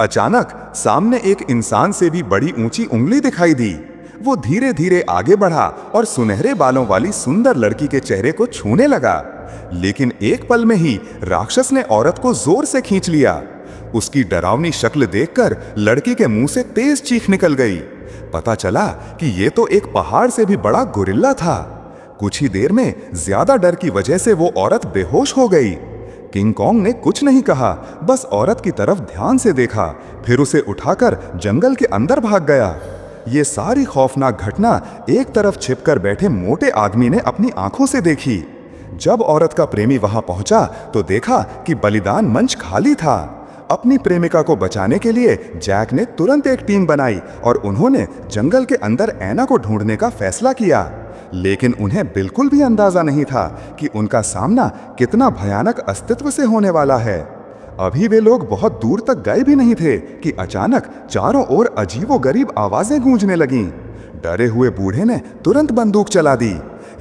अचानक सामने एक इंसान से भी बड़ी ऊंची उंगली दिखाई दी। वो धीरे धीरे आगे बढ़ा और सुनहरे बालों वाली सुंदर लड़की के चेहरे को छूने लगा। लेकिन एक पल में ही राक्षस ने औरत को जोर से खींच लिया। उसकी डरावनी शक्ल देखकर लड़की के मुंह से तेज चीख निकल गई। पता चला कि ये तो एक पहाड़ से भी बड़ा गोरिल्ला था। कुछ ही देर में ज्यादा डर की वजह से वो औरत बेहोश हो गई। किंग कॉन्ग ने कुछ नहीं कहा, बस औरत की तरफ ध्यान से देखा, फिर उसे उठाकर जंगल के अंदर भाग गया। ये सारी खौफनाक घटना एक तरफ छिपकर बैठे मोटे आदमी ने अपनी आंखों से देखी। जब औरत का प्रेमी वहां पहुंचा तो देखा कि बलिदान मंच खाली था। अपनी प्रेमिका को बचाने के लिए जैक ने तुरंत एक टीम बनाई और उन्होंने जंगल के अंदर ऐना को ढूंढने का फैसला किया। लेकिन उन्हें बिल्कुल भी अंदाजा नहीं था कि उनका सामना कितना भयानक अस्तित्व से होने वाला है। अभी वे लोग बहुत दूर तक गए भी नहीं थे कि अचानक चारों ओर अजीबोगरीब आवाजें गूंजने लगीं। डरे हुए बूढ़े ने तुरंत बंदूक चला दी।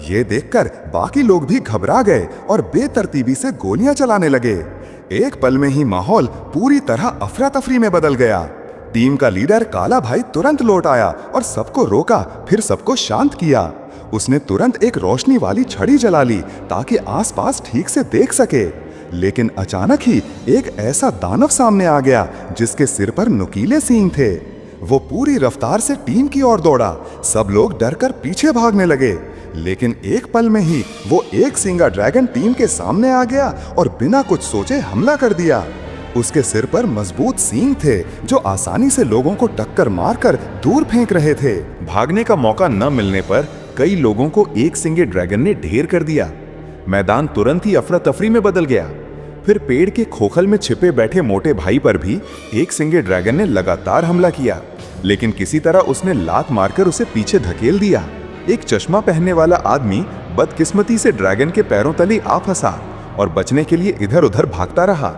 ये देखकर बाकी लोग भी घबरा गए और बेतरतीबी से गोलियां चलाने लगे। एक पल में ही माहौल पूरी तरह अफरा तफरी में बदल गया। टीम का लीडर काला भाई तुरंत लौट आया और सबको रोका, फिर सबको शांत किया। उसने तुरंत एक रोशनी वाली छड़ी जला ली ताकि आसपास ठीक से देख सके। लेकिन अचानक ही एक ऐसा दानव सामने आ गया जिसके सिर पर नुकीले सींग थे। वो पूरी रफ्तार से टीम की ओर दौड़ा। सब लोग डरकर पीछे भागने लगे। लेकिन एक पल में ही वो एक सींगा ड्रैगन टीम के सामने आ गया और बिना कुछ सोचे हमला कर दिया। उसके सिर पर मजबूत सींग थे जो आसानी से लोगों को टक्कर मारकर दूर फेंक रहे थे। भागने का मौका न मिलने पर कई लोगों को एक सींगे ड्रैगन ने ढेर कर दिया। मैदान तुरंत ही अफरा तफरी में बदल गया। फिर पेड़ के खोखल में छिपे बैठे मोटे भाई पर भी एक सींगे ड्रैगन ने लगातार हमला किया, लेकिन किसी तरह उसने लात मारकर उसे पीछे धकेल दिया। एक चश्मा पहनने वाला आदमी बदकिस्मती से ड्रैगन के पैरों तले आ फंसा और बचने के लिए इधर उधर भागता रहा।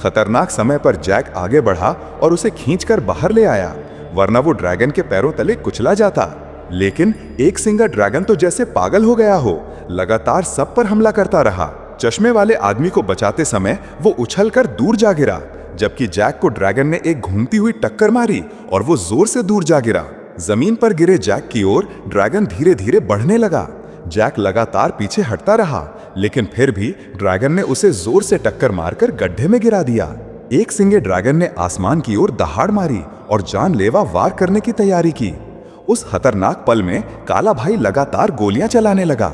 खतरनाक समय पर जैक आगे बढ़ा और उसे खींचकर बाहर ले आया, वरना वो ड्रैगन के पैरों तले कुचला जाता। लेकिन एक सिंगा ड्रैगन तो जैसे पागल हो गया हो, लगातार सब पर हमला करता रहा। चश्मे वाले आदमी को बचाते समय वो उछलकर दूर जा गिरा, जबकि जैक को ड्रैगन ने एक घूमती हुई टक्कर मारी और वो जोर से दूर जा गिरा। जमीन पर गिरे जैक की ओर ड्रैगन धीरे धीरे बढ़ने लगा। जैक लगातार पीछे हटता रहा, लेकिन फिर भी ड्रैगन ने उसे जोर से टक्कर मारकर गड्ढे में गिरा दिया। एक सिंगे ड्रैगन ने आसमान की ओर दहाड़ मारी और जानलेवा वार करने की तैयारी की। उस खतरनाक पल में काला भाई लगातार गोलियां चलाने लगा।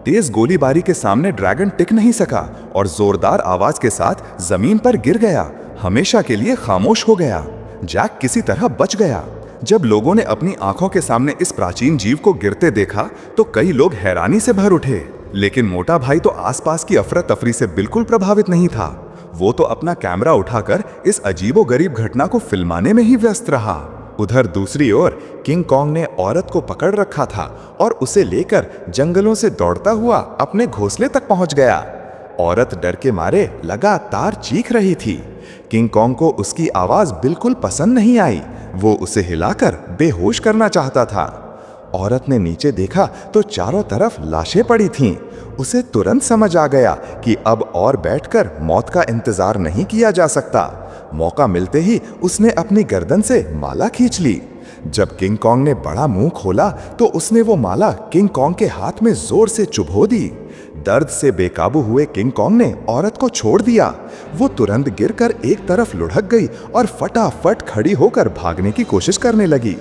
तेज गोलीबारी के सामने ड्रैगन टिक नहीं सका और जोरदार आवाज के साथ जमीन पर गिर गया, हमेशा के लिए खामोश हो गया। जैक किसी तरह बच गया। जब लोगों ने अपनी आंखों के सामने इस प्राचीन जीव को गिरते देखा तो कई लोग हैरानी से भर उठे। लेकिन मोटा भाई तो आसपास की अफरा तफरी से बिल्कुल प्रभावित नहीं था। वो तो अपना कैमरा उठाकर इस अजीबोगरीब घटना को फिल्माने में ही व्यस्त रहा। उधर दूसरी ओर किंग कॉन्ग ने औरत को पकड़ रखा था और उसे लेकर जंगलों से दौड़ता हुआ अपने घोंसले तक पहुंच गया। औरत डर के मारे लगातार चीख रही थी। किंग कॉन्ग को उसकी आवाज बिल्कुल पसंद नहीं आई। वो उसे हिलाकर बेहोश करना चाहता था। औरत ने नीचे देखा तो चारों तरफ लाशें पड़ी थीं। उसे तुरंत समझ आ गया कि अब और बैठकर मौत का इंतजार नहीं किया जा सकता। मौका मिलते ही उसने अपनी गर्दन से माला खींच ली। जब किंग कॉन्ग ने बड़ा मुंह खोला तो उसने वो माला किंग कॉन्ग के हाथ में जोर से चुभो दी। दर्द से बेकाबू हुए किंग कॉन्ग ने औरत को छोड़ दिया। वो तुरंत गिरकर एक तरफ लुढ़क गई और फटाफट खड़ी होकर भागने की कोशिश करने लगी।